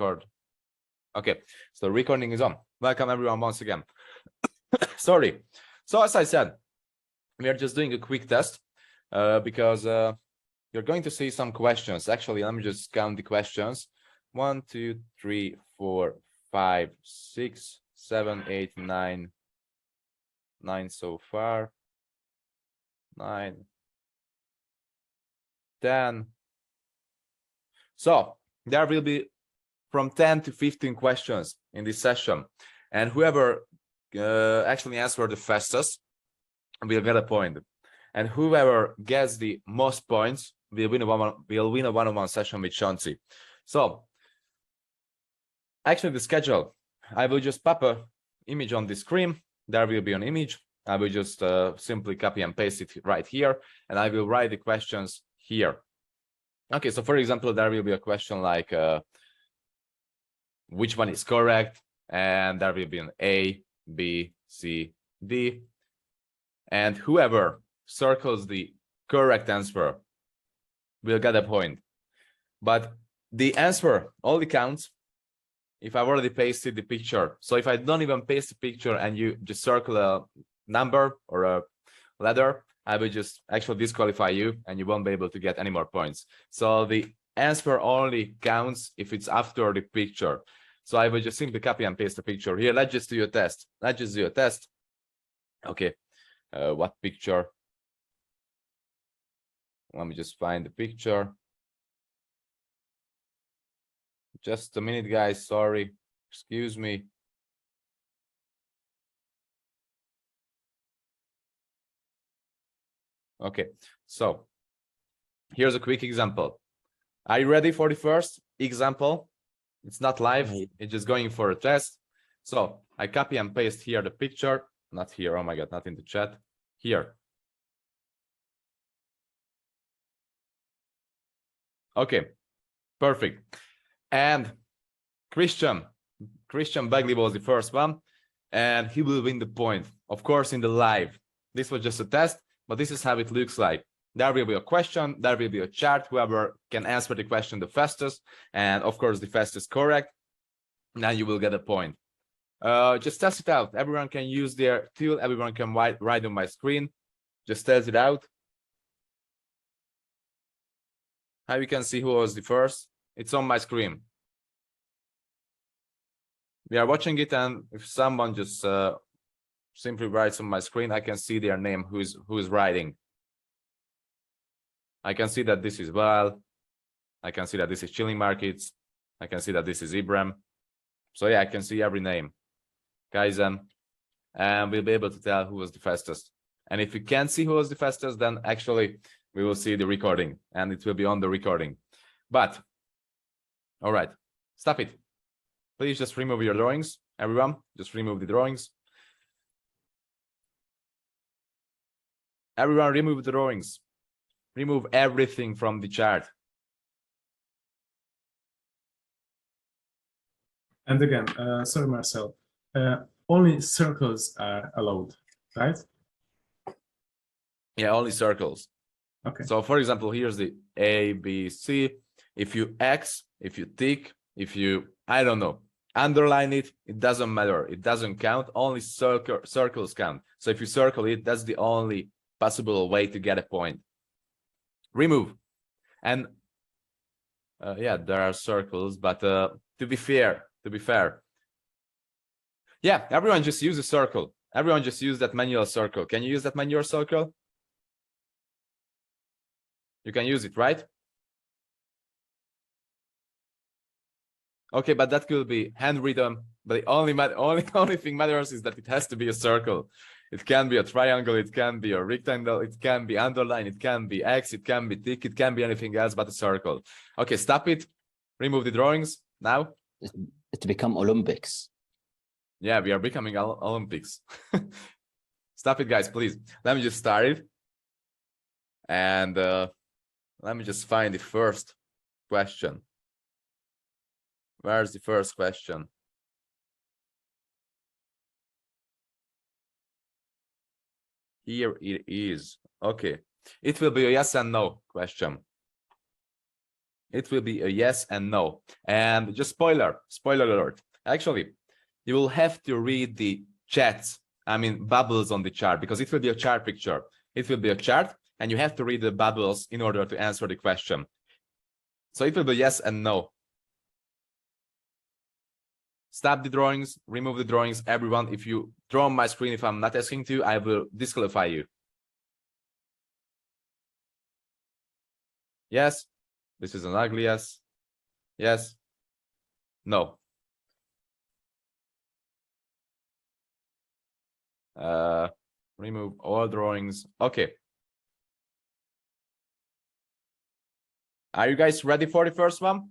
record. Okay, so recording is on. Welcome everyone once again. Sorry. So as I said, we are just doing a quick test because you're going to see some questions. Actually, let me just count the questions. 1, 2, 3, 4, 5, 6, 7, 8, 9. 9 so far. 9, 10. So there will be from 10 to 15 questions in this session, and whoever actually answers the fastest will get a point, and whoever gets the most points will win a one-on-one session with Shanti. So actually the schedule, I will just pop a image on the screen. There will be an image. I will just simply copy and paste it right here, and I will write the questions here. Okay, so for example, there will be a question like which one is correct, and there will be an A, B, C, D, and whoever circles the correct answer will get a point. But the answer only counts if I've already pasted the picture. So if I don't even paste the picture and you just circle a number or a letter, I will just actually disqualify you and you won't be able to get any more points. So the answer only counts if it's after the picture. So I will just simply copy and paste the picture here. Let's just do a test. Let's just do a test. Okay, what picture? Let me just find the picture. Just a minute, guys. Sorry. Excuse me. Okay, so here's a quick example. Are you ready for the first example? It's not live. It's just going for a test. So I copy and paste here the picture. Not here. Oh my God, not in the chat. Here. Okay, perfect. And Christian Bagley was the first one, and he will win the point. Of course, in the live. This was just a test, but this is how it looks like. There will be a question, there will be a chart, whoever can answer the question the fastest, and of course the fastest correct, now you will get a point. Just test it out. Everyone can use their tool, everyone can write on my screen. Just test it out. How you can see who was the first? It's on my screen. We are watching it, and if someone just simply writes on my screen, I can see their name, who is writing. I can see that this is Val. I can see that this is Chilling Markets. I can see that this is Ibrahim. So yeah, I can see every name. Kaizen. And we'll be able to tell who was the fastest. And if we can't see who was the fastest, then actually we will see the recording and it will be on the recording. But, all right, stop it. Please just remove your drawings. Everyone, just remove the drawings. Everyone remove the drawings. Remove everything from the chart. And again, sorry, Marcel, only circles are allowed, right? Yeah, only circles. Okay. So for example, here's the A, B, C. If you X, if you tick, if you, I don't know, underline it, it doesn't matter. It doesn't count. Only circles count. So if you circle it, that's the only possible way to get a point. Remove. And yeah, there are circles, but to be fair, yeah, everyone just use a circle. Everyone just use that manual circle. Can you use that manual circle? You can use it, right? Okay, but that could be handwritten. But the only thing matters is that it has to be a circle. It can be a triangle, it can be a rectangle, it can be underline, it can be X, it can be tick, it can be anything else but a circle. Okay, stop it. Remove the drawings now. To become Olympics. Yeah, we are becoming Olympics. Stop it, guys, please. Let me just start it. And let me just find the first question. Where's the first question? Here it is. Okay. It will be a yes and no question. it will be a yes and no. And just spoiler alert. Actually, you will have to read the chats, bubbles on the chart, because it will be a chart picture. It will be a chart, and you have to read the bubbles in order to answer the question. So it will be yes and no. Stop the drawings, remove the drawings. Everyone, if you draw on my screen, if I'm not asking to, I will disqualify you. Yes. This is an ugly yes. Yes. No. Remove all drawings. Okay. Are you guys ready for the first one?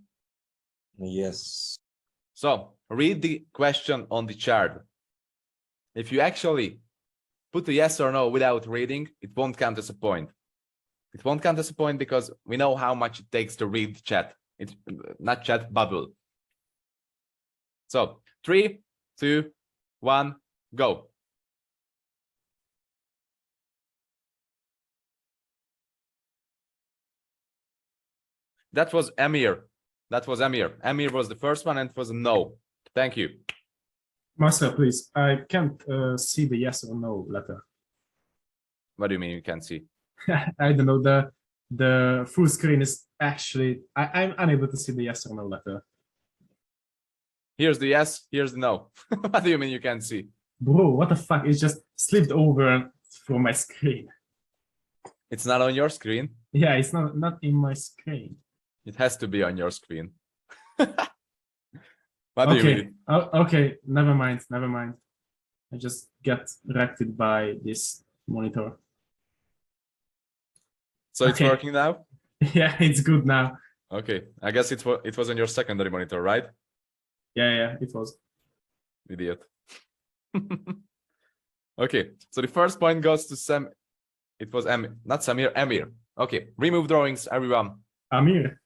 Yes. So read the question on the chart. If you actually put a yes or no without reading, it won't count as a point. It won't count as a point because we know how much it takes to read the chat. It's not chat, bubble. So 3, 2, 1, go. That was Amir. That was Amir. Amir was the first one and it was a no. Thank you. Marcel, please. I can't see the yes or no letter. What do you mean you can't see? I don't know. The full screen is actually I'm unable to see the yes or no letter. Here's the yes, here's the no. What do you mean you can't see? Bro, what the fuck? It just slipped over from my screen. It's not on your screen. Yeah, it's not in my screen. It has to be on your screen. What do you Okay. mean? Okay, never mind. I just get wrecked by this monitor. So it's Okay. working now? Yeah, it's good now. Okay. I guess it was on your secondary monitor, right? Yeah, it was. Idiot. Okay. So the first point goes to Sam. It was not Samir, Amir. Okay. Remove drawings, everyone. Amir.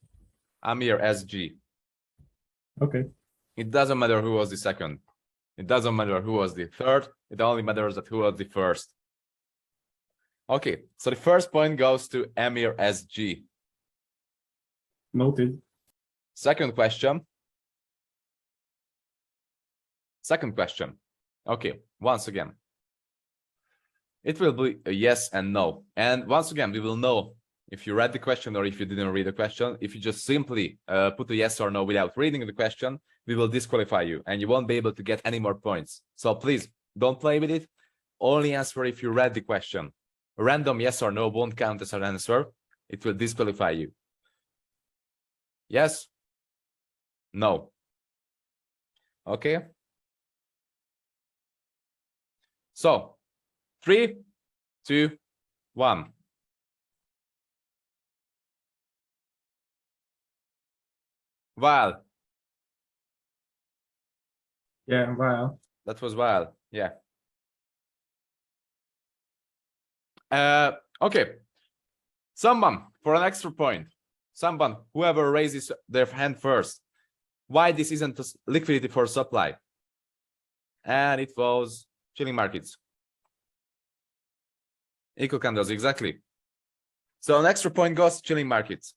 Amir SG. Okay. It doesn't matter who was the second. It doesn't matter who was the third. It only matters that who was the first. Okay, so the first point goes to Amir SG. Noted. Second question. Okay, once again. It will be a yes and no. And once again, we will know if you read the question or if you didn't read the question. If you just simply put a yes or no without reading the question, we will disqualify you and you won't be able to get any more points. So please don't play with it. Only answer if you read the question. A random yes or no won't count as an answer. It will disqualify you. Yes? No. Okay. So 3, 2, 1. Val. Yeah, well. That was Val. Yeah. Okay. Someone for an extra point. Someone, whoever raises their hand first. Why this isn't liquidity for supply? And it was chilling markets. Equal candles, exactly. So an extra point goes to chilling markets.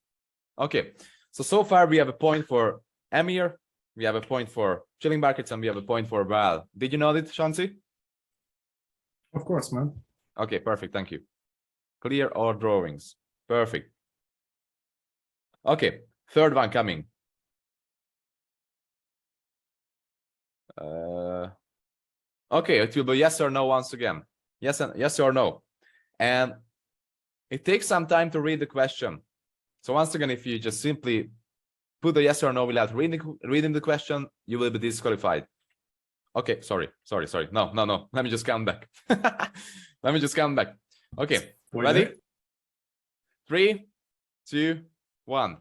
Okay. So far we have a point for Amir, we have a point for chilling markets, and we have a point for Val. Did you know that, Shansi? Of course, man. Okay, perfect. Thank you. Clear all drawings. Perfect. Okay, third one coming. Okay, it will be yes or no once again. Yes or no. And it takes some time to read the question. So once again, if you just simply put a yes or no without reading the question, you will be disqualified. Okay, sorry. No. Let me just count back. Okay, ready? 3, 2, 1.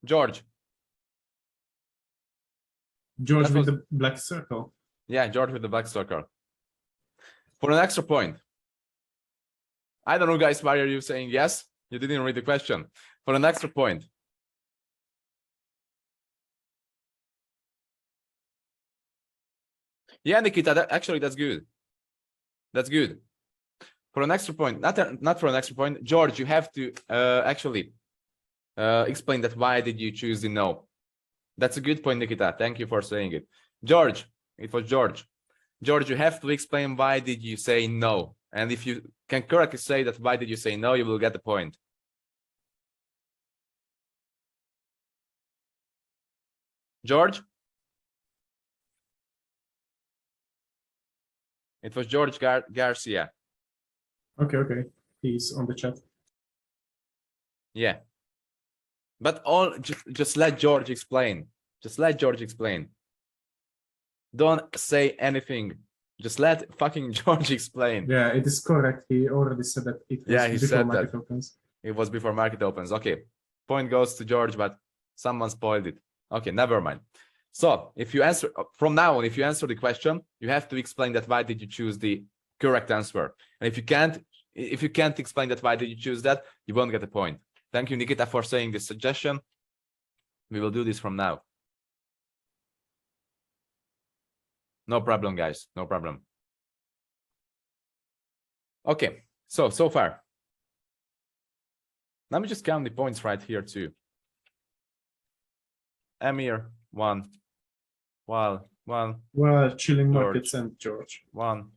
George. George with the black circle. Yeah, George with the black circle. For an extra point. I don't know, guys, why are you saying yes? You didn't read the question. For an extra point. Yeah, Nikita, actually, that's good. That's good. for an extra point, not for an extra point, George, you have to actually explain that why did you choose the no. That's a good point, Nikita. Thank you for saying it. George, it was George. George, you have to explain why did you say no. And if you can correctly say that why did you say no, you will get the point. George? It was George Garcia. Okay. He's on the chat. Yeah. But just let George explain. Just let George explain. Don't say anything. Just let fucking George explain. Yeah, it is correct. He already said that it was He before said market that. opens. It was before market opens. Okay. Point goes to George, but someone spoiled it. Okay, never mind. So if you answer from now on, if you answer the question, you have to explain that why did you choose the correct answer. And if you can't explain that why did you choose that, you won't get the point. Thank you, Nikita, for saying this suggestion. We will do this from now. No problem, guys. No problem. Okay, so far. Let me just count the points right here too. Amir, 1. Well, Chilling George. markets and George. 1.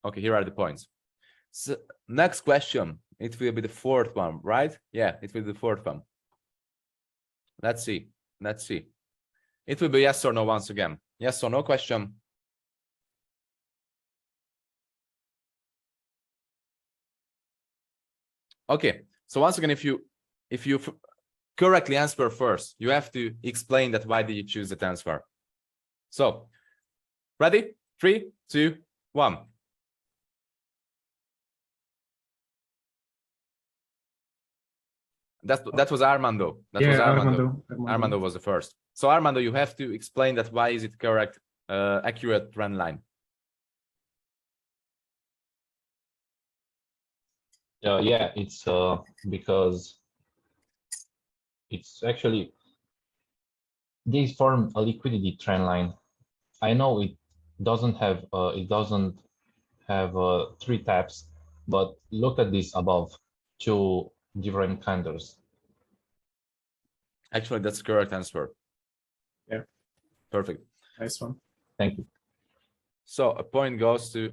Okay, here are the points. So next question, it will be the fourth one, right? Yeah, it will be the fourth one. Let's see. It will be yes or no once again. Yes or no question. Okay, so once again, if you correctly answer first, you have to explain that why did you choose that answer. So, ready? 3, 2, 1. That was Armando. Armando was the first. So Armando, you have to explain that why is it correct, accurate trend line. Yeah, it's because it's actually these form a liquidity trend line. I know it doesn't have 3 tabs, but look at this above, 2 different candles. Actually, that's the correct answer. Yeah. Perfect. Nice one. Thank you. So a point goes to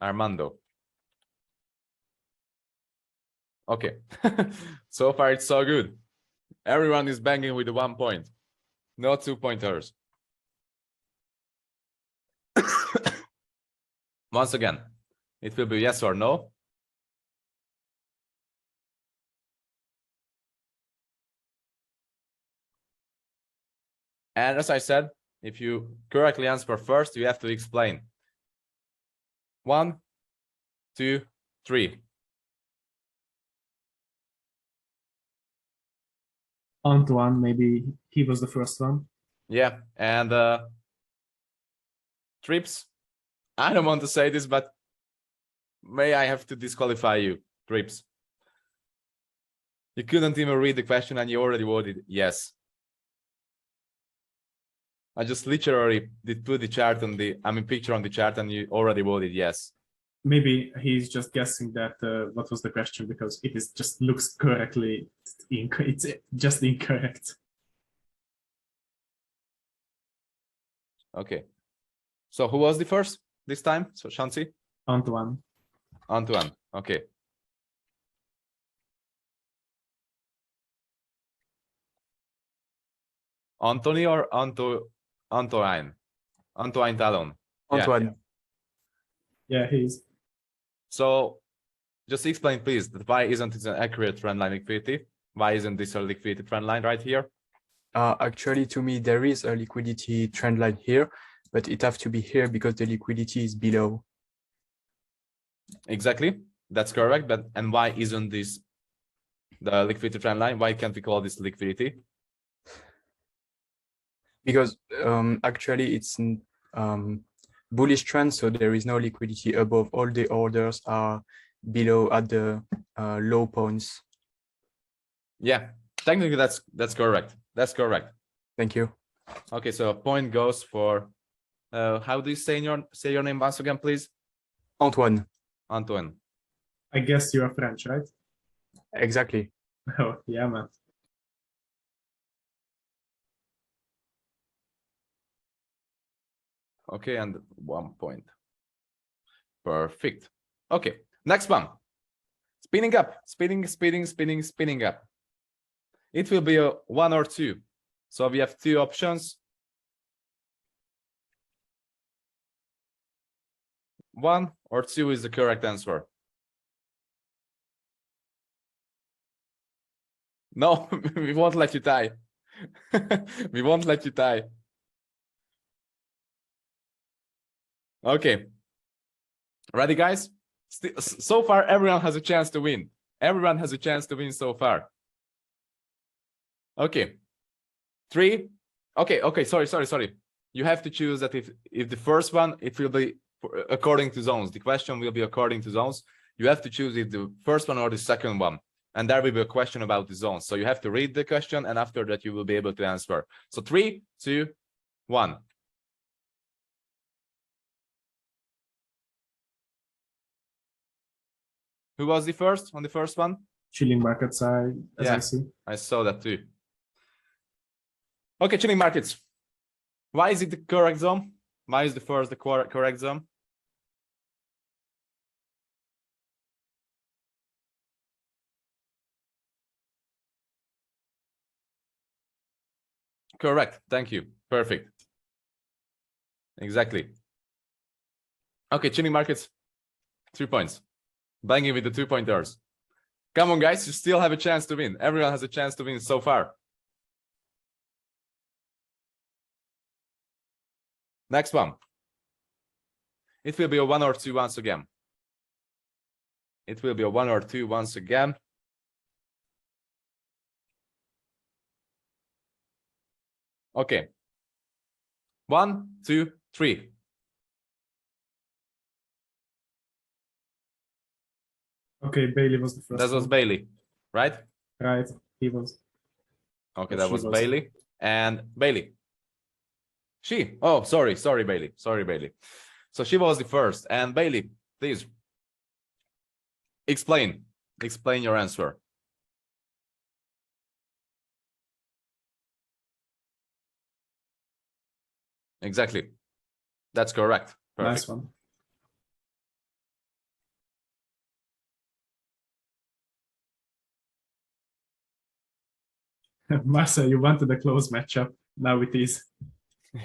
Armando. Okay. So far it's so good. Everyone is banging with the 1 point. No 2-pointers. Once again, it will be yes or no. And as I said, if you correctly answer first, you have to explain. 1, 2, 3. Antoine, maybe he was the first one. Yeah, and Trips. I don't want to say this, but may I have to disqualify you, Trips. You couldn't even read the question and you already voted yes. I just literally did put the chart on picture on the chart and you already voted yes. Maybe he's just guessing that what was the question because it is just looks correctly. It's just incorrect. Okay. So who was the first this time? So Shansi? Antoine. Okay. Anthony or Antoine? Antoine Talon. Antoine. Yeah, he's. So just explain, please, that why isn't it an accurate trend line liquidity? Why isn't this a liquidity trend line right here? Actually, to me, there is a liquidity trend line here, but it has to be here because the liquidity is below. Exactly, that's correct. But and why isn't this the liquidity trend line? Why can't we call this liquidity? Because actually it's bullish trend, so there is no liquidity above. All the orders are below at the low points. Yeah, technically that's correct. That's correct. Thank you. Okay, so a point goes for How do you say your name once again, please? Antoine. Antoine. I guess you are French, right? Exactly. Oh, yeah, man. Okay, and 1 point. Perfect. Okay, next one. Spinning up, spinning up. It will be a 1 or 2. So we have 2 options. 1 or 2 is the correct answer. No, we won't let you die. We won't let you die. Okay. Ready, guys? So far, everyone has a chance to win. Everyone has a chance to win so far. Okay. 3. Okay, sorry. You have to choose that if the first one, it will be according to zones. The question will be according to zones. You have to choose if the first one or the second one. And there will be a question about the zones. So you have to read the question, and after that, you will be able to answer. So 3, 2, 1. Who was the first on the first one? Chilling markets, as I see. I saw that too. Okay, chilling markets. Why is it the correct zone? Why is the first the correct zone? Correct. Thank you. Perfect. Exactly. Okay, chilling markets. 3 points. Banging with the 2-pointers. Come on, guys. You still have a chance to win. Everyone has a chance to win so far. Next one. It will be a 1 or 2 once again. It will be a 1 or 2 once again. Okay. 1, 2, 3. Okay, Bailey was the first. That was one. Bailey, right? Right, he was. Okay, Or that she was was. Bailey. And Bailey. She. Oh, sorry, Bailey. Sorry, Bailey. So she was the first. And Bailey, please explain your answer. Exactly. That's correct. Perfect. Nice one. Marcel, you wanted a close matchup. Now it is.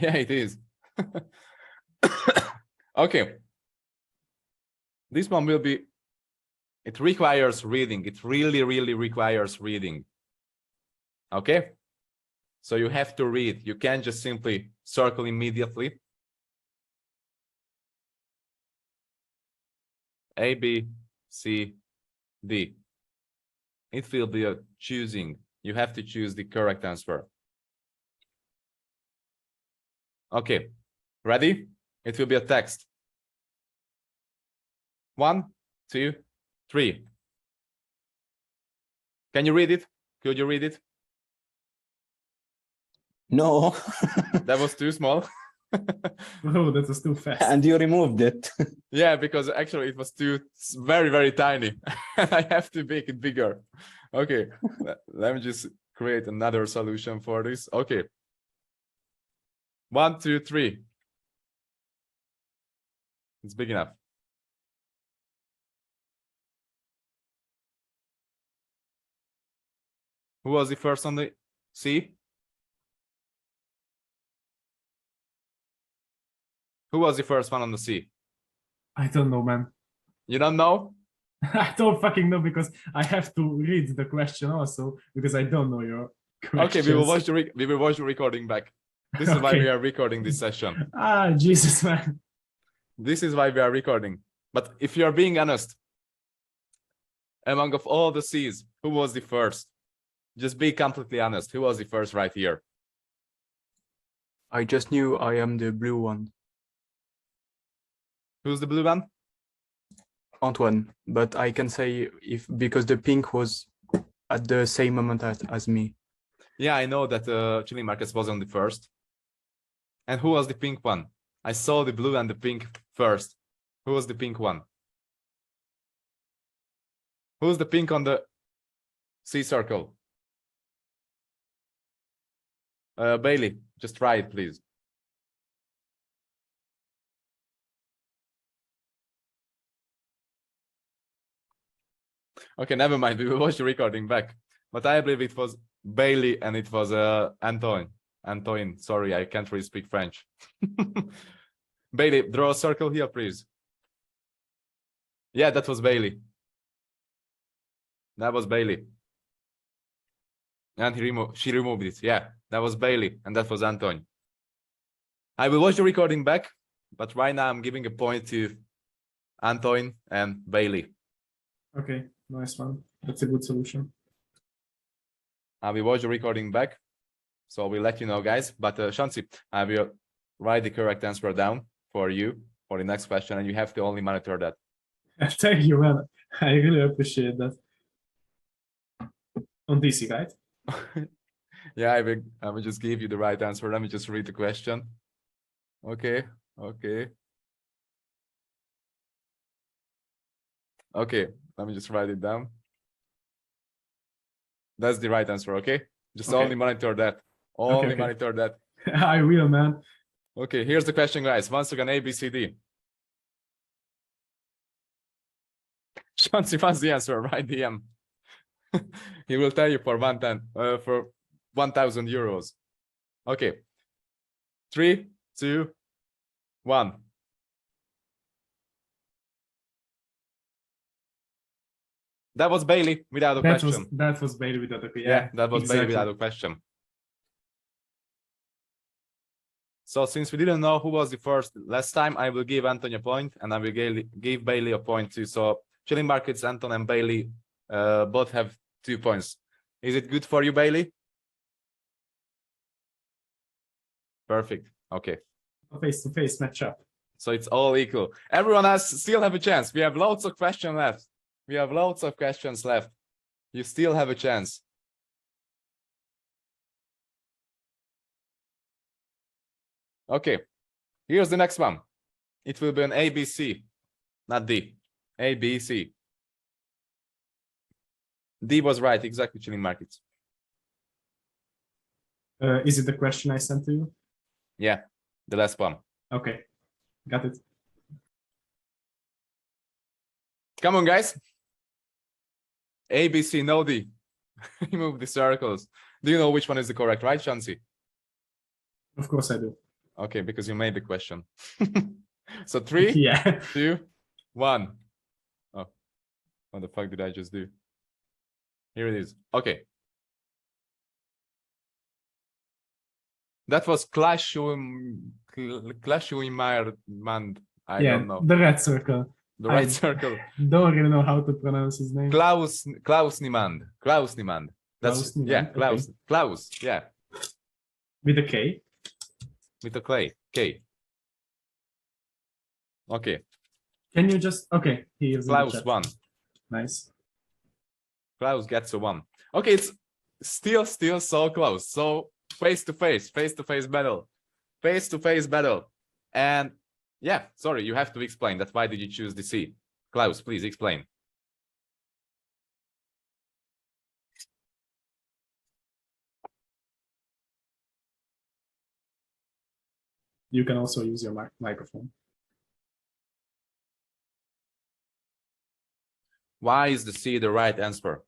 Yeah, it is. Okay. This one will be, it requires reading. It really requires reading. Okay? So you have to read. You can't just simply circle immediately. A, B, C, D. It will be a choosing. You have to choose the correct answer. Okay, ready? It will be a text. 1, 2, 3. Can you read it? Could you read it? No. That was too small. Oh, that was too fast. And you removed it. Yeah, because actually it was too very tiny. I have to make it bigger. Okay, let me just create another solution for this. Okay. 1, 2, 3. It's big enough. Who was the first on the C? Who was the first one on the C? I don't know, man. You don't know? I don't fucking know because I have to read the question also because I don't know your questions. Okay, we will watch the recording back. This is why Okay. we are recording this session. Ah, Jesus, man. This is why we are recording. But if you are being honest, among of all the C's, who was the first? Just be completely honest. Who was the first right here? I just knew I am the blue one, Who's the blue one? Antoine. But I can say if because the pink was at the same moment as me. Yeah, I know that chilling markets was on the first. And who was the pink one? I saw the blue and the pink first. Who was the pink one? Who's the pink on the C circle? Bailey, just try it, please. Okay, never mind. We will watch the recording back. But I believe it was Bailey and it was Antoine. Antoine, sorry, I can't really speak French. Bailey, draw a circle here, please. Yeah, that was Bailey. That was Bailey. And she removed it. Yeah, that was Bailey and that was Antoine. I will watch the recording back, but right now I'm giving a point to Antoine and Bailey. Okay, nice one. That's a good solution. I will watch the recording back, so we'll let you know, guys. But Shansi, I will write the correct answer down for you for the next question, and you have to only monitor that. Thank you, man. I really appreciate that. On DC, right? Yeah, I will just give you the right answer. Let me just read the question. Okay. Okay, let me just write it down. That's the right answer, okay? Just Okay. only monitor that. Only Okay. monitor that. I will, man. Okay, here's the question, guys. Once again, A, B, C, D. Shansi wants the answer, right? DM. He will tell you for 1,000 euros. Okay. 3, 2, 1. That was Bailey without a question. That was Bailey without a question. Yeah, that was Bailey exactly. without a question. So since we didn't know who was the first last time, I will give Anton a point and I will give Bailey a point too. So Chilling Markets, Anton and Bailey both have 2 points. Is it good for you, Bailey? Perfect. Okay. Face-to-face matchup. So it's all equal. Everyone else still have a chance. We have loads of questions left. We have loads of questions left. You still have a chance. Okay. Here's the next one. It will be an ABC, not D. ABC. D was right, exactly, Chilling Markets. Is it the question I sent to you? Yeah, the last one. Okay, got it. Come on, guys. ABC, no D. Remove the circles. Do you know which one is the correct, right, Shansi? Of course I do. Okay, because you made the question. So 3, Yeah. 2, 1. Oh, what the fuck did I just do? Here it is. Okay. That was Clashumand. I don't know. The red circle. The right circle. Don't really know how to pronounce his name. Klaus Niemand. That's Klaus Niemand, yeah, okay. Klaus, yeah. With a K. With a K. Okay. Can you just okay? Here's Klaus 1. Nice. Klaus gets a 1. Okay, it's still so close. So face to face battle. Face to face battle. And yeah, sorry, you have to explain that. Why did you choose the C? Klaus, please explain. You can also use your microphone. Why is the C the right answer?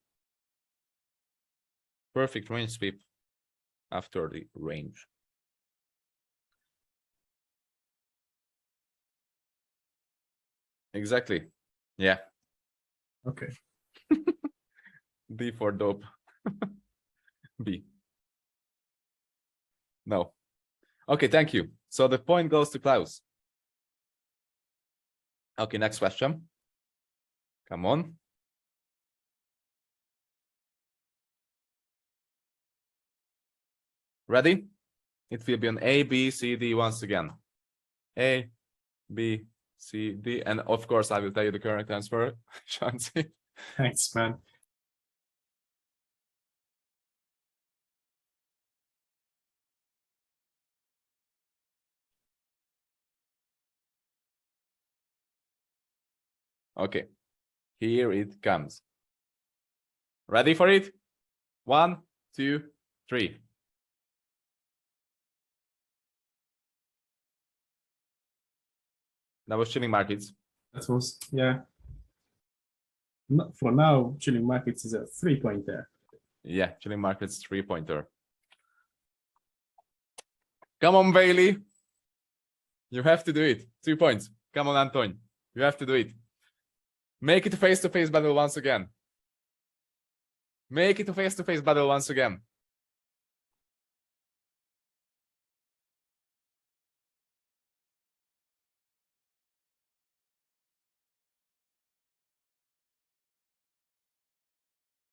Perfect range sweep after the range. Exactly. Yeah. Okay. D for dope. B. No. Okay, thank you. So the point goes to Klaus. Okay, next question. Come on. Ready? It will be an A, B, C, D once again. A, B, C, D. And of course, I will tell you the correct answer, Shansi. Thanks, man. Okay, here it comes. Ready for it? 1, 2, 3. That was chilling markets. That was, yeah. For now, chilling markets is a 3-pointer. Yeah, chilling markets 3-pointer. Come on, Bailey. You have to do it. 2 points. Come on, Anton. You have to do it. Make it a face-to-face battle once again. Make it a face-to-face battle once again.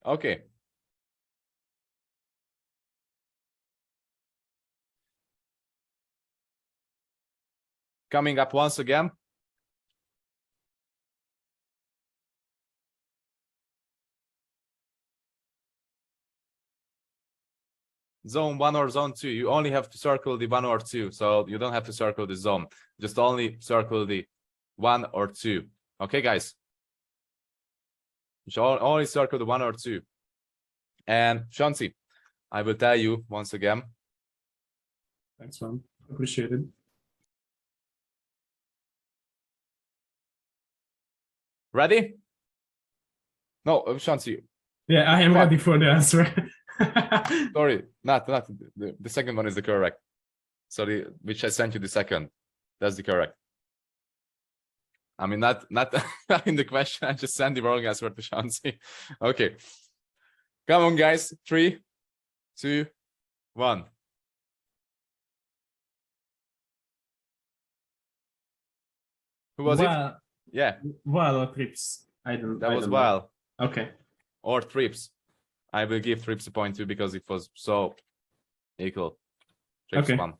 Okay. Coming up once again. Zone 1 or zone 2. You only have to circle the 1 or 2. So you don't have to circle the zone. Just only circle the 1 or 2. Okay, guys? You should only circle the 1 or 2. And Shanti, I will tell you once again. Thanks, man. Appreciate it. Ready? No, Shanti. Yeah, I am ready for the answer. Sorry, not the second one is the correct. Sorry, which I sent you the second. That's the correct. I mean, not in the question. I just sent the wrong answer to Shanti. Okay, come on, guys. 3, 2, 1. Who was it? Yeah, While or trips? I don't. that I was don't know. While Okay. or Trips. I will give Trips a point too because it was so equal. Trips Okay. 1.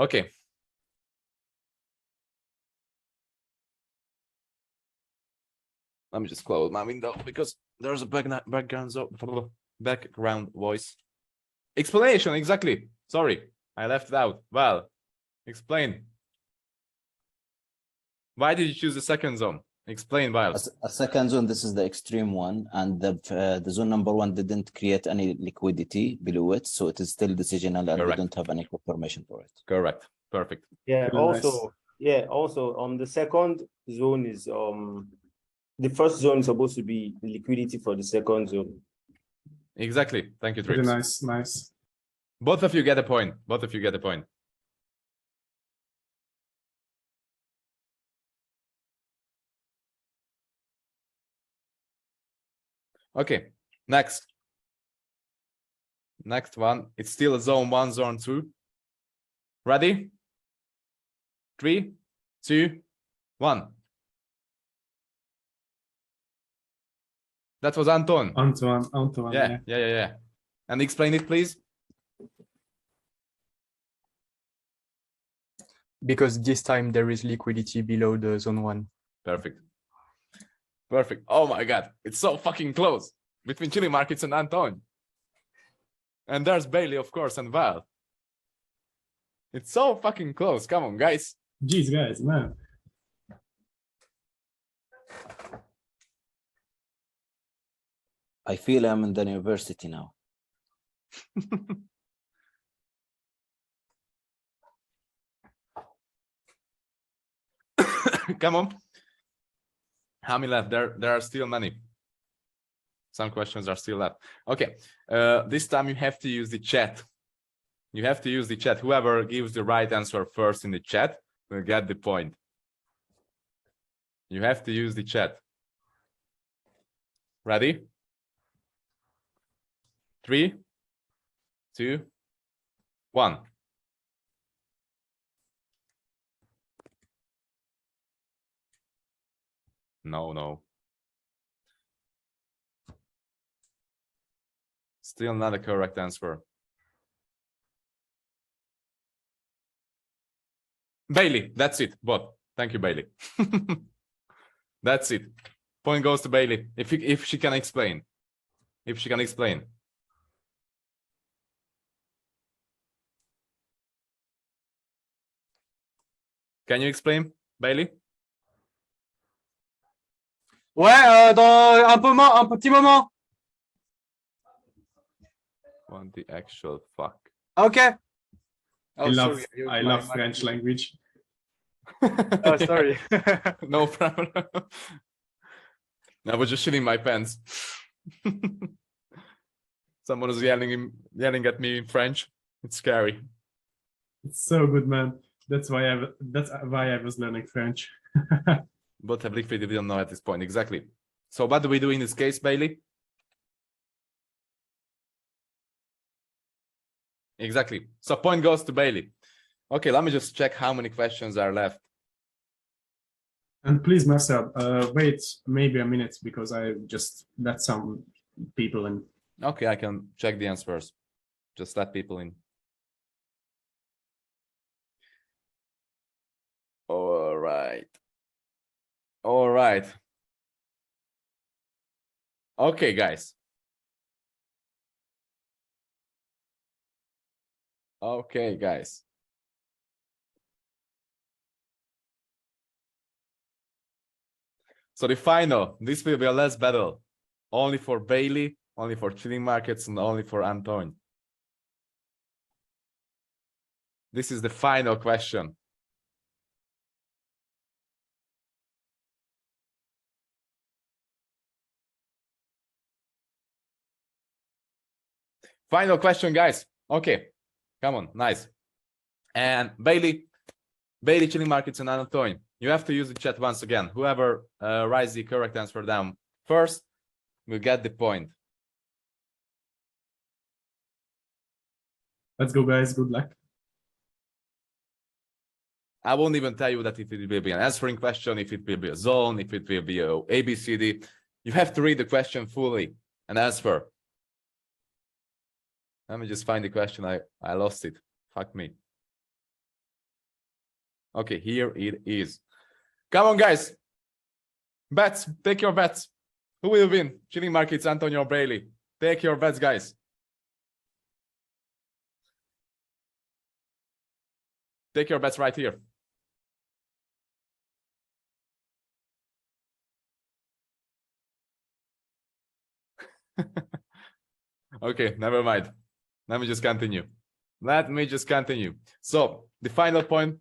Okay. Let me just close my window because there's a background voice. Explanation, exactly. Sorry, I left it out. Well, explain. Why did you choose the second zone? Explain, Val. A second zone, this is the extreme one, and the zone number 1 didn't create any liquidity below it, so it is still decisional, and we Correct. don't have any confirmation for it. Correct. Perfect. Yeah. Very Also, yeah. Also, the second zone is the first zone is supposed to be liquidity for the second zone. Exactly. Thank you, Very Trips. nice. Both of you get a point. Both of you get a point. Okay, next. Next one. It's still a zone 1, zone 2. Ready? 3, 2, 1. That was Anton. Antoine. Yeah. And explain it, please. Because this time there is liquidity below the zone 1. Perfect. Perfect. Oh my God. It's so fucking close between Chile Markets and Anton. And there's Bailey, of course, and Val. It's so fucking close. Come on, guys. Jeez, guys, man. I feel I'm in the university now. Come on. How many left? There are still many. Some questions are still left. Okay. This time you have to use the chat. You have to use the chat. Whoever gives the right answer first in the chat will get the point. You have to use the chat. Ready? 3, 2, 1. No. Still not a correct answer. Bailey, that's it. But thank you, Bailey. That's it. Point goes to Bailey. If she can explain. If she can explain. Can you explain, Bailey? Ouais, dans un petit moment. What the actual fuck? Okay. I Oh, love sorry, used I my love French language. Oh, sorry. No problem. I was just shitting my pants. Someone was yelling at me in French. It's scary. It's so good, man. That's why I was learning French. But obliquely we don't know at this point exactly. So what do we do in this case, Bailey? Exactly. So point goes to Bailey. Okay, let me just check how many questions are left. And please, Marcel, wait maybe a minute because I just let some people in. Okay, I can check the answers. Just let people in. All right. All right. Okay, guys. Okay, guys. So the final, this will be a last battle. Only for Bailey, only for Chilling Markets, and only for Anton. This is the final question. Final question, guys. Okay, come on, nice. And Bailey, Chilling Markets, and Anton, you have to use the chat once again. Whoever writes the correct answer down first will get the point. Let's go, guys. Good luck. I won't even tell you that if it will be an answering question, if it will be a zone, if it will be a ABCD. You have to read the question fully and answer. Let me just find the question. I lost it. Fuck me. Okay, here it is. Come on, guys. Bets. Take your bets. Who will win? Chilling Markets, Antonio Bailey. Take your bets, guys. Take your bets right here. Okay, never mind. Let me just continue. So the final point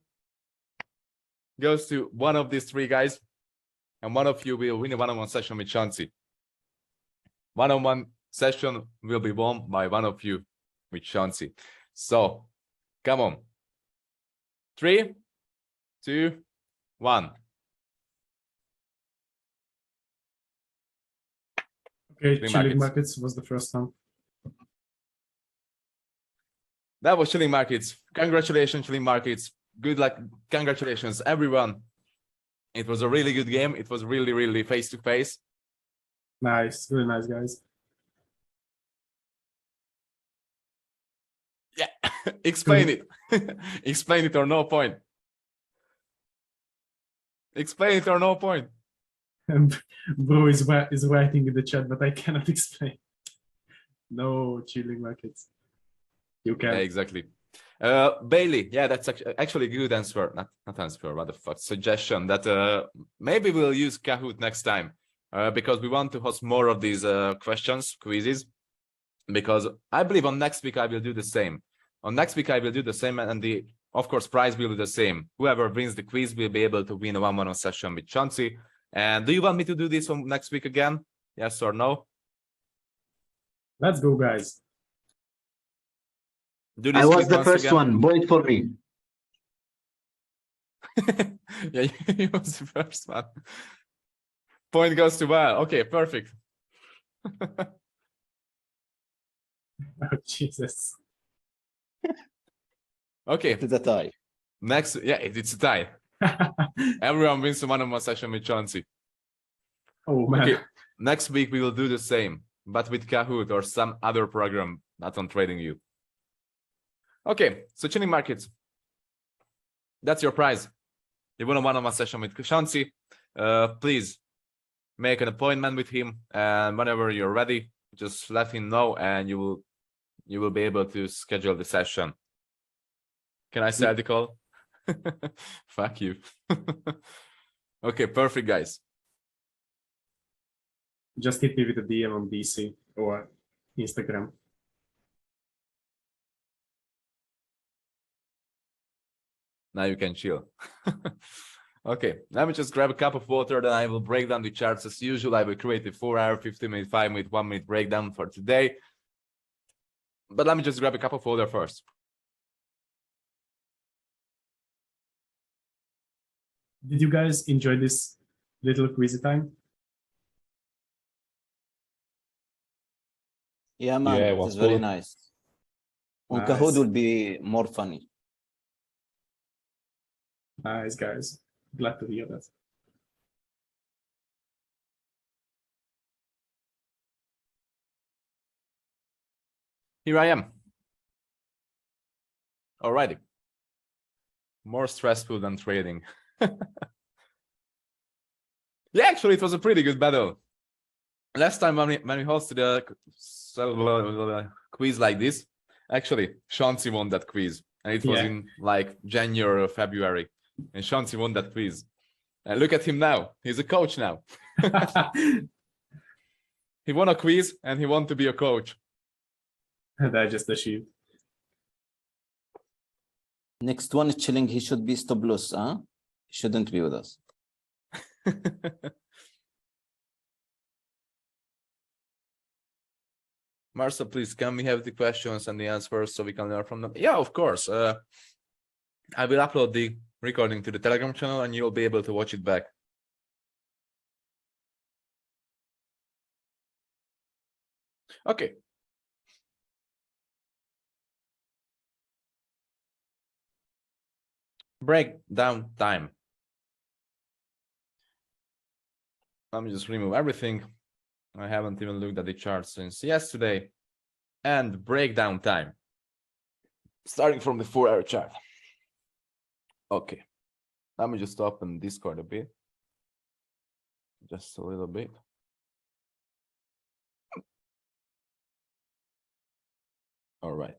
goes to one of these three guys, and one of you will win a one-on-one session with Chauncey. One-on-one session will be won by one of you with Chauncey. So come on. 3, 2, 1. Okay, Chilling Markets was the first one. That was Chilling Markets. Congratulations, Chilling Markets. Good luck. Congratulations, everyone. It was a really good game. It was really, really face-to-face. Nice. Really nice, guys. Yeah. Explain it. Explain it or no point. Explain it or no point. Bro is writing in the chat, but I cannot explain. No, Chilling Markets. You can. Yeah, exactly. Bailey, yeah, that's actually a good answer. Not answer, what the fuck, suggestion that maybe we'll use Kahoot next time because we want to host more of these quizzes, because I believe on next week I will do the same. On next week I will do the same, and the, of course, prize will be the same. Whoever wins the quiz will be able to win a one-on-one session with Chauncey. And do you want me to do this on next week again? Yes or no? Let's go, guys. Do this I was quiz the once first again. one. Point for me. Yeah, you was the first one. Point goes to Val. Okay, perfect. Oh, Jesus. Okay, It's a tie. next, yeah, it's a tie. Everyone wins a one-on-one session with Chauncey. Oh, man. Okay, next week we will do the same, but with Kahoot or some other program, not on TradingView. Okay, so Chilling Markets. That's your prize. You won a one-on-one session with Chauncey. Please make an appointment with him, and whenever you're ready, just let him know, and you will be able to schedule the session. Can I say the call? Fuck you. Okay, perfect, guys. just hit me with a DM on DC or Instagram. Now you can chill. Okay, let me just grab a cup of water, then I will break down the charts as usual. I will create a 4-hour, 15-minute, 5-minute, 1-minute breakdown for today. But let me just grab a cup of water first. Did you guys enjoy this little quiz time? Yeah, man, Yeah, it it was is very cool. nice. On Nice. Kahoot will be more funny. Nice, guys. Glad to hear that. Here I am. Alrighty. More stressful than trading. Yeah, actually, it was a pretty good battle. Last time when we hosted a quiz like this, actually, Shanti won that quiz. And it was Yeah. in like January or February. And Shanti won that quiz. And look at him now. He's a coach now. He won a quiz and he wanted to be a coach. And I just achieved. Next one is chilling. He should be stop loss, huh? He shouldn't be with us. Marcel, please, can we have the questions and the answers so we can learn from them? Yeah, of course. I will upload the recording to the Telegram channel and you'll be able to watch it back. Okay. Breakdown time. Let me just remove everything. I haven't even looked at the chart since yesterday. And breakdown time. Starting from the 4-hour chart. Okay. Let me just open Discord a bit. Just a little bit. All right.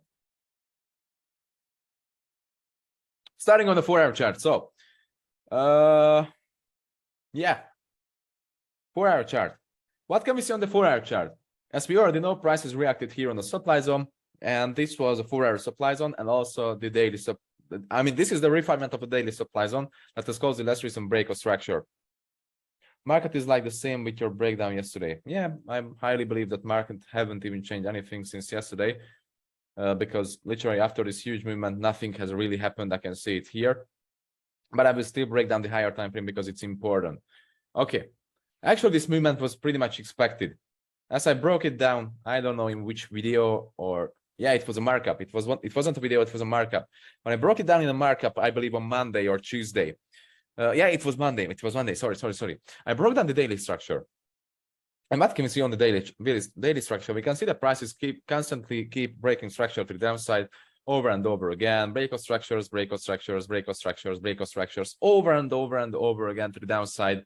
Starting on the 4-hour chart. So, yeah. 4-hour chart. What can we see on the 4-hour chart? As we already know, prices reacted here on the supply zone, and this was a 4-hour supply zone, and also the daily this is the refinement of a daily supply zone that has caused the last recent break of structure. Market is like the same with your breakdown yesterday. Yeah, I highly believe that market haven't even changed anything since yesterday, because literally after this huge movement, nothing has really happened. I can see it here, but I will still break down the higher time frame because it's important. Okay, actually, this movement was pretty much expected. As I broke it down, I don't know in which video or yeah, it was a markup. It wasn't a video, it was a markup. When I broke it down in a markup, I believe on Monday or Tuesday. Yeah, it was Monday. It was Monday. Sorry. I broke down the daily structure. And what can we see on the daily structure? We can see that prices constantly keep breaking structure to the downside over and over again. Break of structures, break of structures, break of structures, break of structures, over and over and over again to the downside.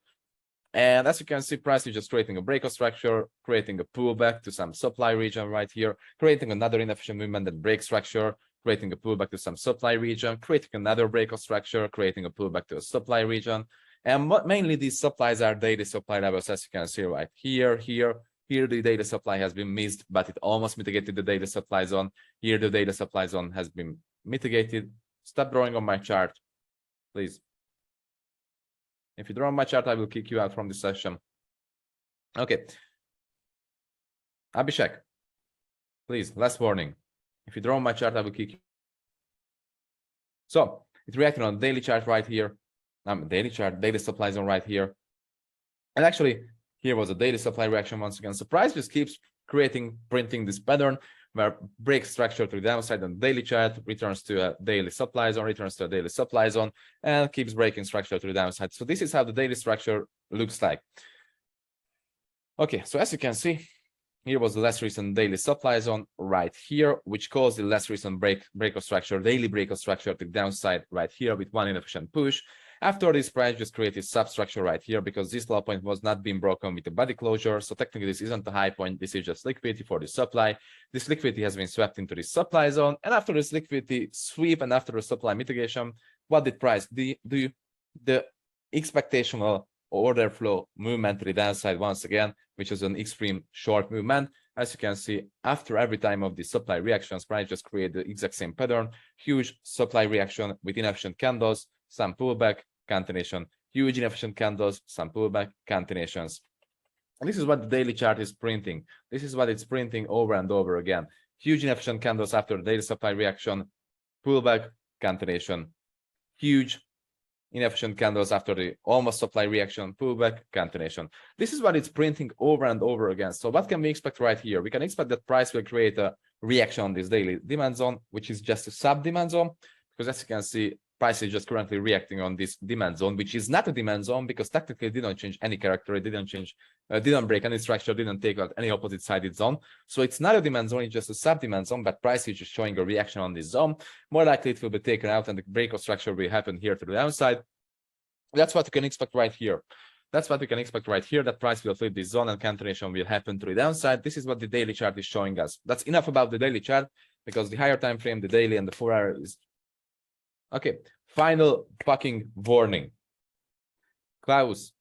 And as you can see, price is just creating a break of structure, creating a pullback to some supply region right here, creating another inefficient movement that breaks structure, creating a pullback to some supply region, creating another break of structure, creating a pullback to a supply region. And mainly these supplies are daily supply levels, as you can see right here, here the daily supply has been missed, but it almost mitigated the daily supply zone. Here the daily supply zone has been mitigated. Stop drawing on my chart, please. If you draw on my chart, I will kick you out from the session. Okay. Abhishek, please, last warning. If you draw on my chart, I will kick you. So it reacted on daily chart right here. Daily chart, daily supply zone right here. And actually, here was a daily supply reaction once again. So price just keeps printing this pattern where breaks structure to the downside on daily chart, returns to a daily supply zone, returns to a daily supply zone, and keeps breaking structure to the downside. So this is how the daily structure looks like. Okay, so as you can see, here was the last recent daily supply zone right here, which caused the last recent break of structure, daily break of structure to the downside right here with one inefficient push. After this, price just created substructure right here because this low point was not being broken with the body closure. So technically, this isn't a high point. This is just liquidity for the supply. This liquidity has been swept into the supply zone. And after this liquidity sweep and after the supply mitigation, what did price do? The expectational order flow movement to the downside once again, which is an extreme short movement. As you can see, after every time of the supply reactions, price just create the exact same pattern, huge supply reaction with inefficient candles, some pullback, continuation, huge inefficient candles, some pullback, continuations. And this is what the daily chart is printing. This is what it's printing over and over again. Huge inefficient candles after the daily supply reaction, pullback, continuation. Huge inefficient candles after the almost supply reaction, pullback, continuation. This is what it's printing over and over again. So what can we expect right here? We can expect that price will create a reaction on this daily demand zone, which is just a sub-demand zone, because as you can see, price is just currently reacting on this demand zone, which is not a demand zone because technically it didn't change any character, it didn't change, didn't break any structure, didn't take out any opposite sided zone. So it's not a demand zone, it's just a sub-demand zone, but price is just showing a reaction on this zone. More likely it will be taken out and the break of structure will happen here to the downside. That's what we can expect right here. That's what we can expect right here, that price will flip this zone and continuation will happen to the downside. This is what the daily chart is showing us. That's enough about the daily chart because the higher time frame, the daily and the 4 hour is okay. Final fucking warning. Klaus,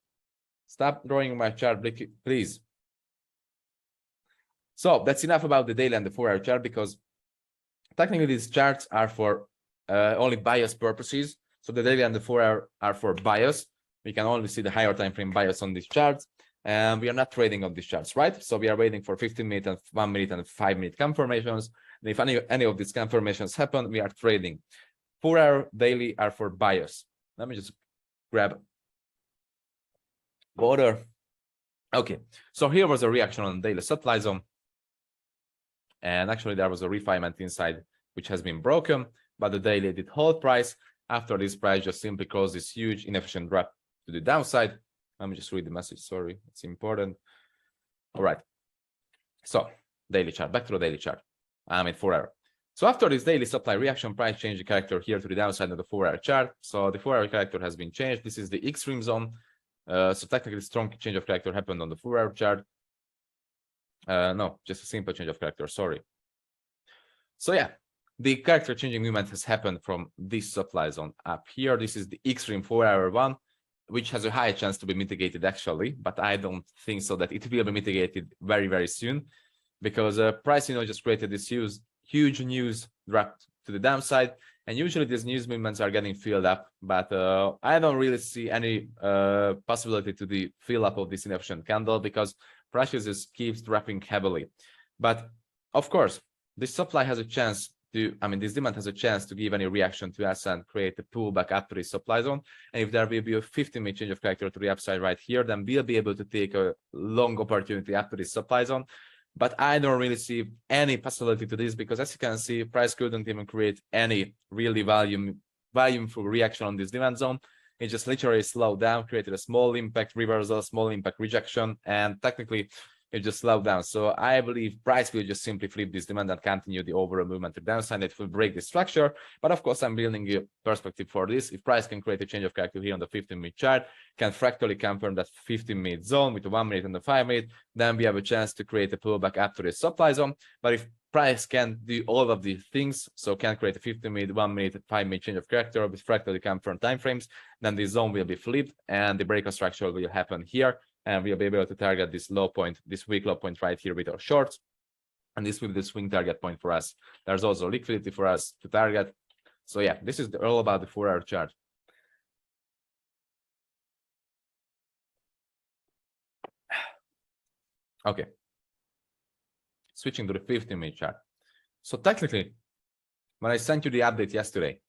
stop drawing my chart, please. So that's enough about the daily and the 4 hour chart because technically these charts are for only bias purposes. So the daily and the 4 hour are for bias. We can only see the higher time frame bias on these charts. And we are not trading on these charts, right? So we are waiting for 15-minute and 1-minute and 5-minute confirmations. And if any of these confirmations happen, we are trading. 4 hour daily are for bias. Let me just grab water. Okay, so here was a reaction on the daily supply zone. And actually there was a refinement inside, which has been broken, but the daily did hold price. After this, price just simply closed this huge inefficient drop to the downside. Let me just read the message, sorry, it's important. All right, so daily chart, back to the daily chart. I'm at 4 hour. So after this daily supply reaction, price changed the character here to the downside of the 4 hour chart. So the 4 hour character has been changed. This is the extreme zone. So technically strong change of character happened on the 4 hour chart. No, just a simple change of character, sorry. So yeah, the character changing movement has happened from this supply zone up here. This is the extreme 4 hour one, which has a high chance to be mitigated actually, but I don't think so that it will be mitigated very, very soon because price, just created this huge news drop to the downside. And usually these news movements are getting filled up, but I don't really see any possibility to the fill up of this inefficient candle because prices just keeps dropping heavily. But of course, this supply has a chance to, this demand has a chance to give any reaction to us and create a pullback up to the supply zone. And if there will be a 15-minute change of character to the upside right here, then we'll be able to take a long opportunity up to the supply zone. But I don't really see any possibility to this because as you can see, price couldn't even create any really volume-full reaction on this demand zone. It just literally slowed down, created a small impact reversal, small impact rejection, and technically it just slowed down. So I believe price will just simply flip this demand and continue the overall movement to the downside. It will break the structure. But of course, I'm building a perspective for this. If price can create a change of character here on the 15-minute chart, can fractally confirm that 15-minute zone with the 1-minute and the 5-minute, then we have a chance to create a pullback up to the supply zone. But if price can do all of these things, so can create a 15-minute, 1-minute, 5-minute change of character with fractally confirmed timeframes, then the zone will be flipped and the breakout structure will happen here. And we'll be able to target this low point, this weak low point right here with our shorts. And this will be the swing target point for us. There's also liquidity for us to target. So yeah, this is all about the 4 hour chart. Okay. Switching to the 15-minute chart. So technically, when I sent you the update yesterday,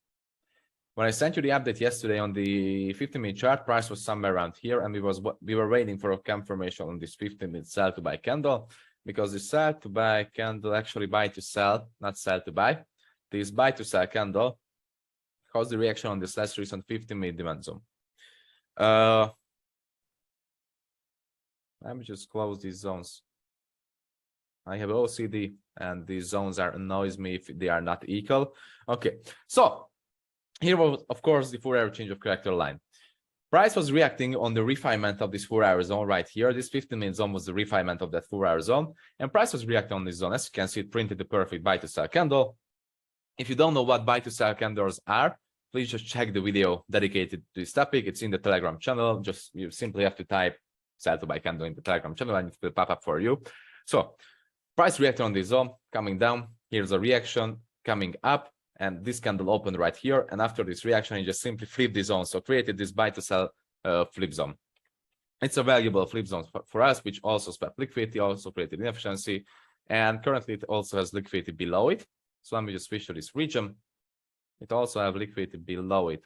on the 15-minute chart, price was somewhere around here, and we were waiting for a confirmation on this 15-minute sell to buy candle, because the sell to buy candle, actually buy to sell, not sell to buy. This buy to sell candle caused the reaction on this last recent 15-minute demand zone. Let me just close these zones. I have OCD, and these zones annoys me if they are not equal. Okay, so here was, of course, the 4 hour change of character line. Price was reacting on the refinement of this 4 hour zone right here. This 15-minute zone was the refinement of that 4 hour zone. And price was reacting on this zone. As you can see, it printed the perfect buy to sell candle. If you don't know what buy to sell candles are, please just check the video dedicated to this topic. It's in the Telegram channel. Just you simply have to type sell to buy candle in the Telegram channel and it will pop up for you. So price reacted on this zone, coming down. Here's a reaction coming up, and this candle opened right here. And after this reaction, it just simply flipped the zone. So created this buy to sell flip zone. It's a valuable flip zone for us, which also swept liquidity, also created inefficiency. And currently it also has liquidity below it. So let me just switch to this region. It also has liquidity below it.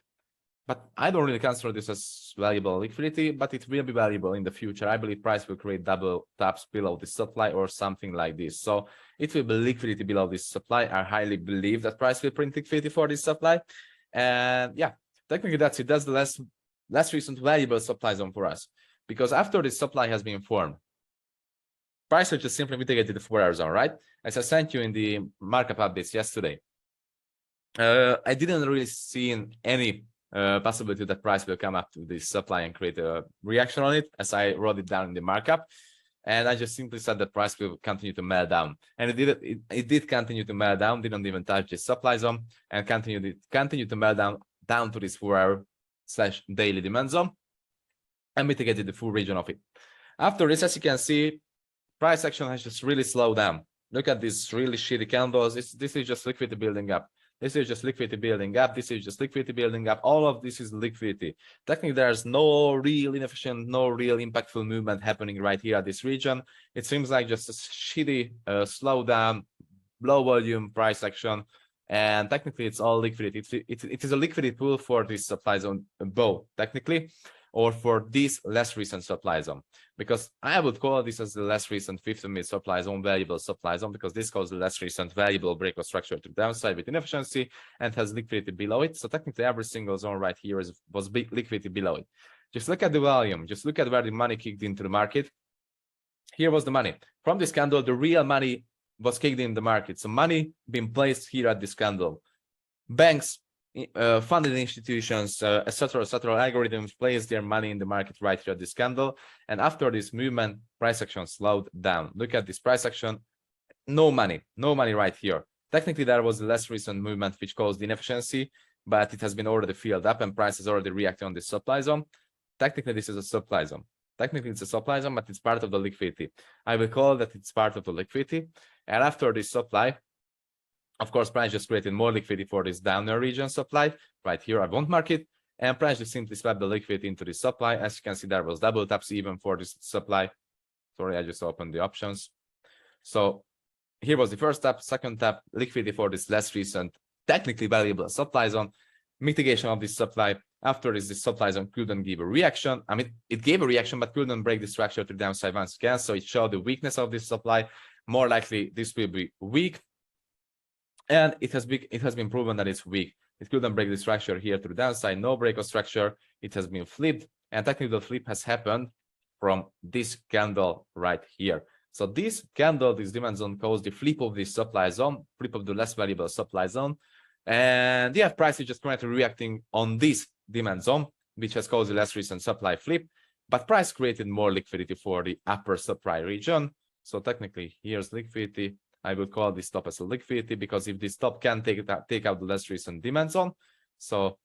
But I don't really consider this as valuable liquidity, but it will be valuable in the future. I believe price will create double taps below the supply or something like this. So it will be liquidity below this supply. I highly believe that price will print liquidity for this supply. And yeah, technically that's it. That's the last recent valuable supply zone for us. Because after this supply has been formed, price will just simply mitigated the 4-hour zone, right? As I sent you in the markup updates yesterday, I didn't really see any possibility that price will come up to this supply and create a reaction on it, as I wrote it down in the markup. And I just simply said that price will continue to melt down. And it did continue to melt down, didn't even touch the supply zone, and continued to melt down to this 4-hour / daily demand zone, and mitigated the full region of it. After this, as you can see, price action has just really slowed down. Look at these really shitty candles. This is just liquidity building up. This is just liquidity building up. This is just liquidity building up. All of this is liquidity. Technically, there's no real inefficient, no real impactful movement happening right here at this region. It seems like just a shitty slowdown, low volume price action. And technically, it's all liquidity. It is a liquidity pool for this supply zone both, technically, or for this less recent supply zone. Because I would call this as the less recent 15-minute supply zone, valuable supply zone, because this calls the less recent valuable breakout structure to the downside with inefficiency and has liquidity below it. So technically every single zone right here was big liquidity below it. Just look at the volume, just look at where the money kicked into the market. Here was the money. From this candle, the real money was kicked in the market. So money being placed here at this candle. Banks, funded institutions, etc., algorithms place their money in the market right here at this candle. And after this movement, price action slowed down. Look at this price action. No money right here. Technically, there was a less recent movement which caused inefficiency, but it has been already filled up and price is already reacting on this supply zone. Technically, this is a supply zone. Technically, it's a supply zone, but it's part of the liquidity. I will call that it's part of the liquidity. And after this supply, of course, price just created more liquidity for this downer region supply. Right here, I won't mark it. And price just simply swept the liquidity into this supply. As you can see, there was double taps even for this supply. Sorry, I just opened the options. So here was the first tap, second tap, liquidity for this less recent, technically valuable supply zone, mitigation of this supply. After this supply zone couldn't give a reaction. I mean, it gave a reaction, but couldn't break the structure to the downside once again. So it showed the weakness of this supply. More likely, this will be weak. And it has been proven that it's weak. It couldn't break the structure here to the downside. No break of structure. It has been flipped. And technically, the flip has happened from this candle right here. So this candle, this demand zone, caused the flip of this supply zone, flip of the less valuable supply zone. And yeah, price is just currently reacting on this demand zone, which has caused the less recent supply flip. But price created more liquidity for the upper supply region. So technically, here's liquidity. I would call this top as a liquidity, because if this top can take out the less recent demand zone. So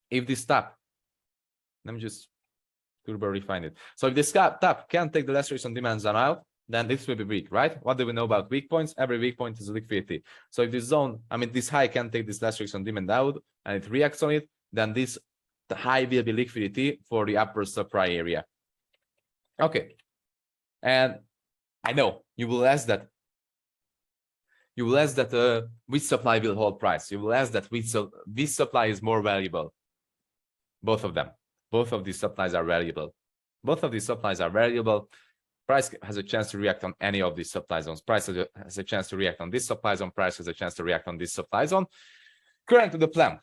if this top, let me just turbo refine it. So if this top can take the less recent demand zone out, then this will be weak, right? What do we know about weak points? Every weak point is a liquidity. So if this zone, I mean, this high can take this less recent demand out and it reacts on it, then the high will be liquidity for the upper supply area. Okay. And I know you will ask that which supply will hold price. You will ask that which supply is more valuable. Both of them. Both of these supplies are valuable. Both of these supplies are valuable. Price has a chance to react on any of these supply zones. Price has a chance to react on this supply zone. Price has a chance to react on this supply zone. Current to the plan.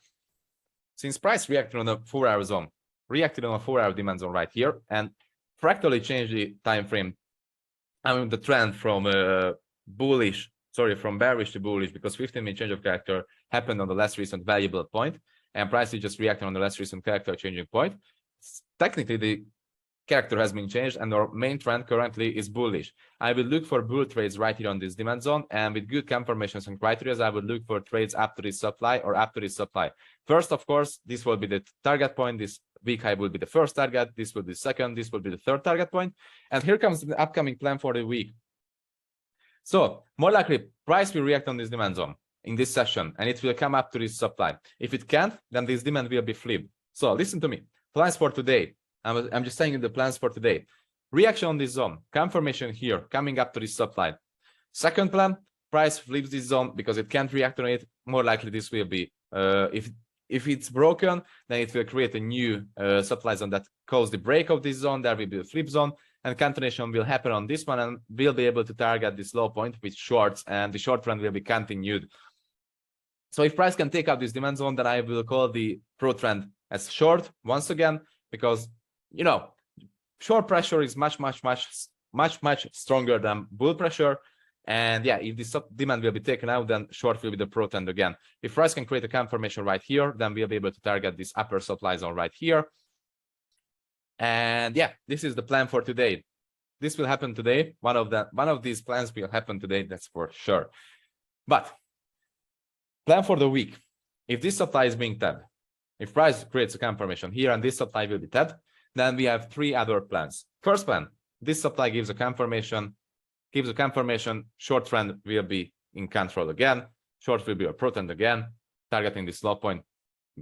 Since price reacted on a 4-hour zone, reacted on a 4-hour demand zone right here, and fractally changed the time frame. I mean, the trend from from bearish to bullish, because 15-minute change of character happened on the less recent valuable point, and price is just reacting on the less recent character changing point. Technically, character has been changed and our main trend currently is bullish. I will look for bull trades right here on this demand zone, and with good confirmations and criteria, I will look for trades up to this supply or up to this supply. First, of course, this will be the target point. This week high will be the first target. This will be the second. This will be the third target point. And here comes the upcoming plan for the week. So more likely, price will react on this demand zone in this session, and it will come up to this supply. If it can't, then this demand will be flipped. So listen to me. Plans for today. I'm just saying the plans for today. Reaction on this zone, confirmation here, coming up to this supply. Second plan, price flips this zone because it can't react on it. More likely this will be, if it's broken, then it will create a new supply zone that calls the break of this zone. There will be a flip zone, and continuation will happen on this one, and we'll be able to target this low point with shorts, and the short trend will be continued. So if price can take out this demand zone, then I will call the pro trend as short once again, because you know, short pressure is much stronger than bull pressure. And yeah, if this demand will be taken out, then short will be the pro trend again. If price can create a confirmation right here, then we'll be able to target this upper supply zone right here. And yeah, this is the plan for today. This will happen today. One of these plans will happen today, that's for sure. But plan for the week. If this supply is being tapped, if price creates a confirmation here and this supply will be tapped, then we have three other plans. First plan, this supply gives a confirmation, short trend will be in control again, short will be a pro trend again, targeting this low point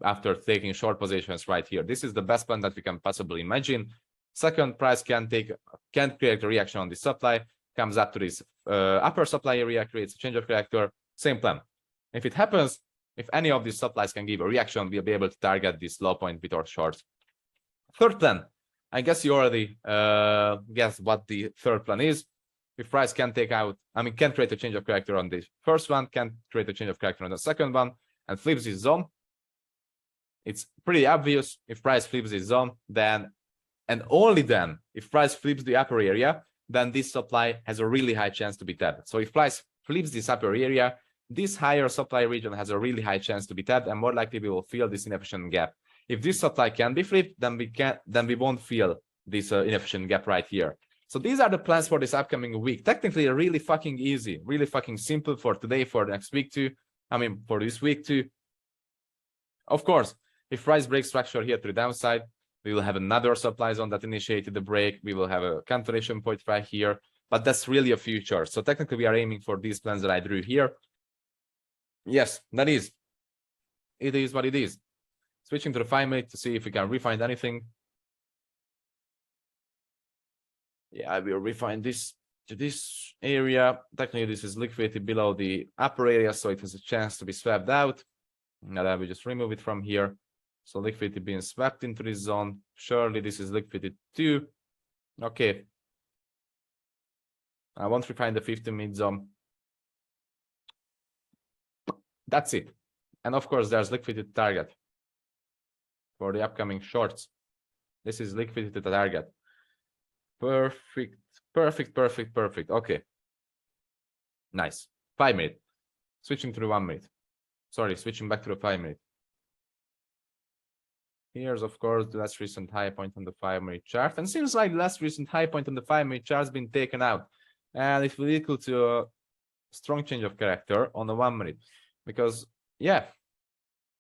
after taking short positions right here. This is the best plan that we can possibly imagine. Second, price can create a reaction on this supply, comes up to this upper supply area, creates a change of character, same plan. If it happens, if any of these supplies can give a reaction, we'll be able to target this low point with our shorts. Third plan, I guess you already guessed what the third plan is. If price can create a change of character on the first one, can create a change of character on the second one, and flips this zone. It's pretty obvious. If price flips this zone, then, and only then, if price flips the upper area, then this supply has a really high chance to be tapped. So if price flips this upper area, this higher supply region has a really high chance to be tapped, and more likely we will feel this inefficient gap. If this supply can be flipped, then we won't feel this inefficient gap right here. So these are the plans for this upcoming week. Technically, really fucking easy, really fucking simple for today, for next week too. For this week too. Of course, if price breaks structure here to the downside, we will have another supply zone that initiated the break. We will have a continuation point right here, but that's really a future. So technically, we are aiming for these plans that I drew here. Yes, that is. It is what it is. Switching to the 5 minute to see if we can refine anything. Yeah, I will refine this to this area. Technically, this is liquidity below the upper area, so it has a chance to be swapped out. Now I will just remove it from here. So liquidity being swapped into this zone. Surely this is liquidity 2. Okay. I won't refine the 50-minute zone. That's it. And of course, there's liquidity target for the upcoming shorts. This is liquidity target. Perfect. Okay. Nice. 5 minute. Switching to the 1 minute. Sorry, switching back to the 5 minute. Here's, of course, the last recent high point on the 5 minute chart. And seems like the last recent high point on the 5 minute chart has been taken out. And it will equal to a strong change of character on the 1 minute. Because, yeah,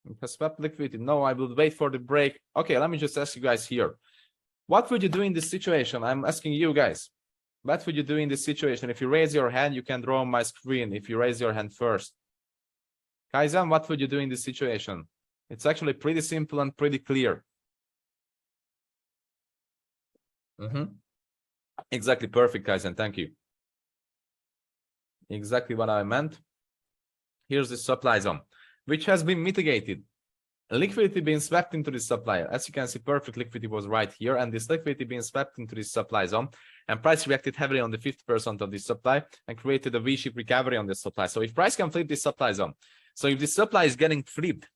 it has swapped liquidity. No, I will wait for the break. Okay, let me just ask you guys here. What would you do in this situation? I'm asking you guys. What would you do in this situation? If you raise your hand, you can draw on my screen. If you raise your hand first. Kaizen, what would you do in this situation? It's actually pretty simple and pretty clear. Exactly, perfect, Kaizen. Thank you. Exactly what I meant. Here's the supply zone, which has been mitigated. Liquidity being swept into this supply. As you can see, perfect liquidity was right here, and this liquidity being swept into this supply zone, and price reacted heavily on the 50% of this supply and created a V-shaped recovery on this supply. So if price can flip this supply zone, so if this supply is getting flipped,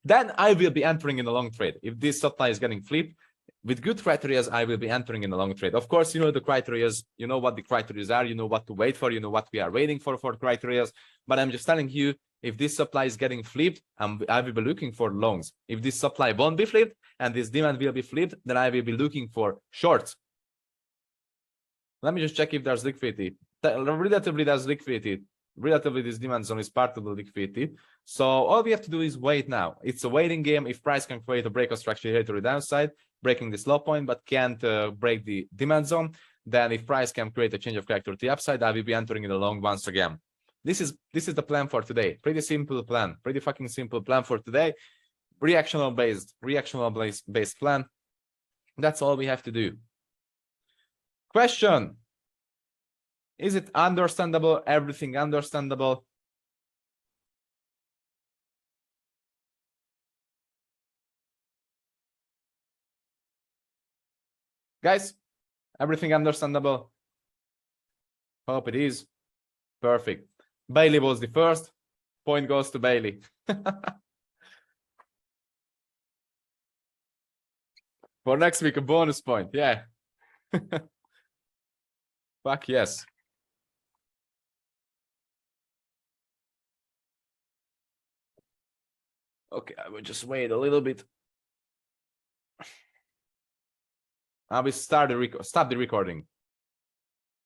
then I will be entering in a long trade. If this supply is getting flipped, with good criteria, I will be entering in a long trade. Of course, you know the criteria, you know what the criteria are, you know what to wait for, you know what we are waiting for criteria. But I'm just telling you, if this supply is getting flipped, I will be looking for longs. If this supply won't be flipped and this demand will be flipped, then I will be looking for shorts. Let me just check if there's liquidity. Relatively, there's liquidity. Relatively, this demand zone is part of the liquidity. So all we have to do is wait now. It's a waiting game. If price can create a breakout structure here to the downside, breaking this low point, but can't break the demand zone, then if price can create a change of character to the upside, I will be entering in the long once again. This is the plan for today. Pretty simple plan. Pretty fucking simple plan for today. Reactional based plan. That's all we have to do. Question. Is it understandable? Everything understandable? Guys, everything understandable? Hope it is. Perfect. Bailey was the first. Point goes to Bailey. For next week, a bonus point. Yeah. Fuck yes. Okay, I will just wait a little bit. I will stop the recording.